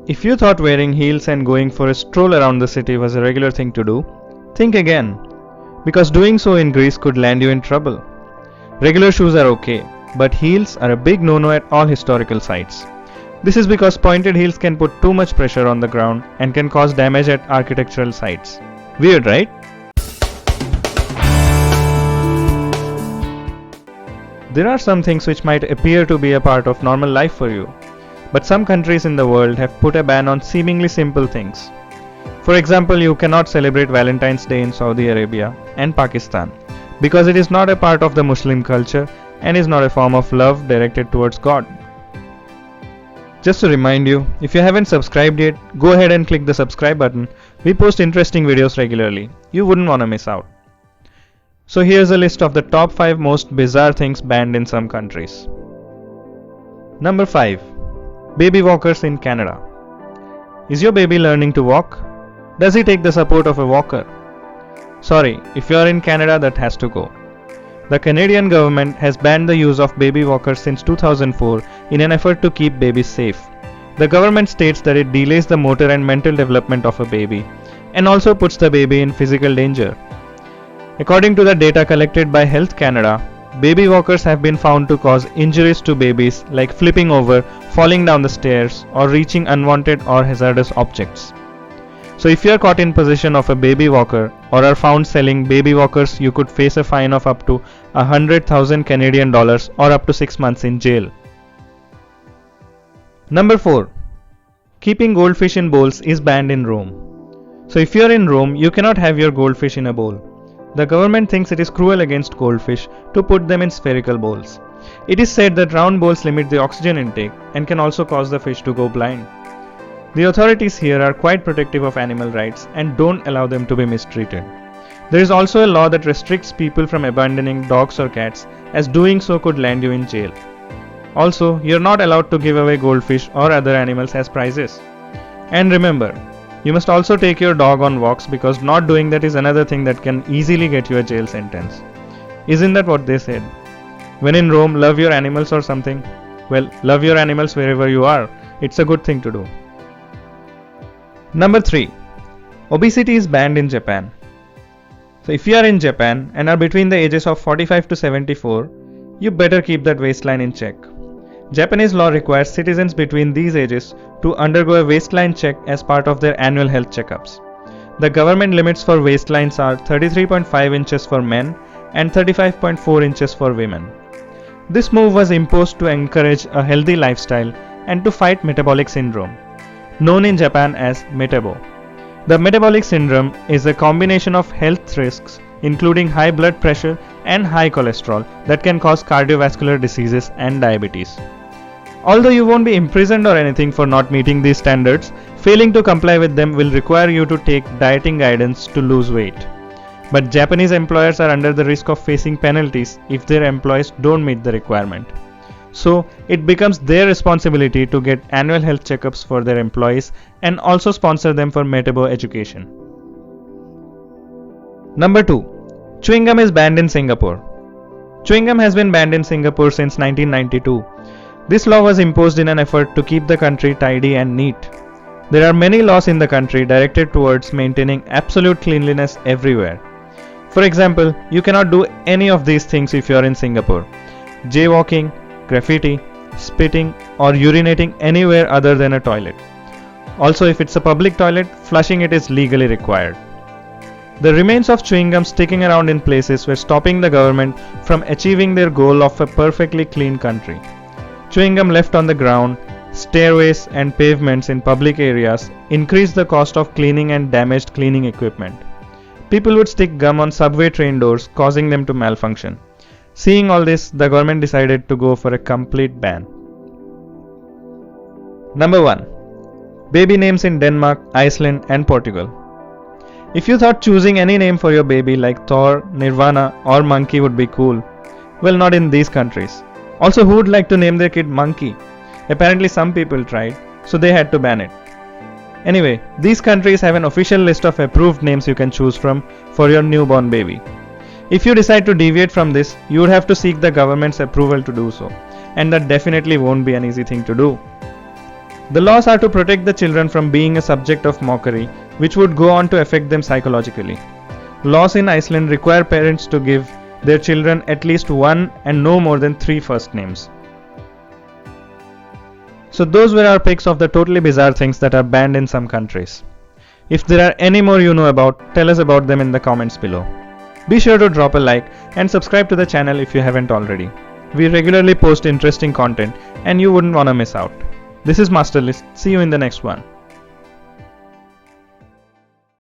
If you thought wearing heels and going for a stroll around the city was a regular thing to do, think again, because doing so in Greece could land you in trouble. Regular shoes are okay, but heels are a big no-no at all historical sites. This is because pointed heels can put too much pressure on the ground and can cause damage at architectural sites. Weird, right? There are some things which might appear to be a part of normal life for you, but some countries in the world have put a ban on seemingly simple things. For example, you cannot celebrate Valentine's Day in Saudi Arabia and Pakistan because it is not a part of the Muslim culture and is not a form of love directed towards God. Just to remind you, if you haven't subscribed yet, go ahead and click the subscribe button. We post interesting videos regularly. You wouldn't want to miss out. So here's a list of the top 5 most bizarre things banned in some countries. Number 5. Baby walkers in Canada. Is your baby learning to walk? Does he take the support of a walker? Sorry, if you are in Canada, that has to go. The Canadian government has banned the use of baby walkers since 2004 in an effort to keep babies safe. The government states that it delays the motor and mental development of a baby and also puts the baby in physical danger. According to the data collected by Health Canada, baby walkers have been found to cause injuries to babies like flipping over, falling down the stairs, or reaching unwanted or hazardous objects. So if you are caught in possession of a baby walker or are found selling baby walkers, you could face a fine of up to 100,000 Canadian dollars or up to 6 months in jail. Number 4. Keeping goldfish in bowls is banned in Rome. So if you are in Rome, you cannot have your goldfish in a bowl. The government thinks it is cruel against goldfish to put them in spherical bowls. It is said that round bowls limit the oxygen intake and can also cause the fish to go blind. The authorities here are quite protective of animal rights and don't allow them to be mistreated. There is also a law that restricts people from abandoning dogs or cats, as doing so could land you in jail. Also, you are not allowed to give away goldfish or other animals as prizes. And remember, you must also take your dog on walks because not doing that is another thing that can easily get you a jail sentence. Isn't that what they said? When in Rome, love your animals or something? Well, love your animals wherever you are. It's a good thing to do. Number 3. Obesity is banned in Japan. So if you are in Japan and are between the ages of 45 to 74, you better keep that waistline in check. Japanese law requires citizens between these ages to undergo a waistline check as part of their annual health checkups. The government limits for waistlines are 33.5 inches for men and 35.4 inches for women. This move was imposed to encourage a healthy lifestyle and to fight metabolic syndrome, known in Japan as metabo. The metabolic syndrome is a combination of health risks including high blood pressure and high cholesterol that can cause cardiovascular diseases and diabetes. Although you won't be imprisoned or anything for not meeting these standards, failing to comply with them will require you to take dieting guidance to lose weight. But Japanese employers are under the risk of facing penalties if their employees don't meet the requirement. So, it becomes their responsibility to get annual health checkups for their employees and also sponsor them for metabo education. Number 2. Chewing gum is banned in Singapore. Chewing gum has been banned in Singapore since 1992. This law was imposed in an effort to keep the country tidy and neat. There are many laws in the country directed towards maintaining absolute cleanliness everywhere. For example, you cannot do any of these things if you are in Singapore. Jaywalking, graffiti, spitting, or urinating anywhere other than a toilet. Also, if it's a public toilet, flushing it is legally required. The remains of chewing gum sticking around in places were stopping the government from achieving their goal of a perfectly clean country. Chewing gum left on the ground, stairways, and pavements in public areas increased the cost of cleaning and damaged cleaning equipment. People would stick gum on subway train doors, causing them to malfunction. Seeing all this, the government decided to go for a complete ban. Number 1. Baby names in Denmark, Iceland, and Portugal. If you thought choosing any name for your baby like Thor, Nirvana, or Monkey would be cool, well, not in these countries. Also, who would like to name their kid Monkey? Apparently some people tried, so they had to ban it. Anyway, these countries have an official list of approved names you can choose from for your newborn baby. If you decide to deviate from this, you would have to seek the government's approval to do so, and that definitely won't be an easy thing to do. The laws are to protect the children from being a subject of mockery, which would go on to affect them psychologically. Laws in Iceland require parents to give their children at least one and no more than 3 first names. So those were our picks of the totally bizarre things that are banned in some countries. If there are any more you know about, tell us about them in the comments below. Be sure to drop a like and subscribe to the channel if you haven't already. We regularly post interesting content and you wouldn't want to miss out. This is Masterlist. See you in the next one.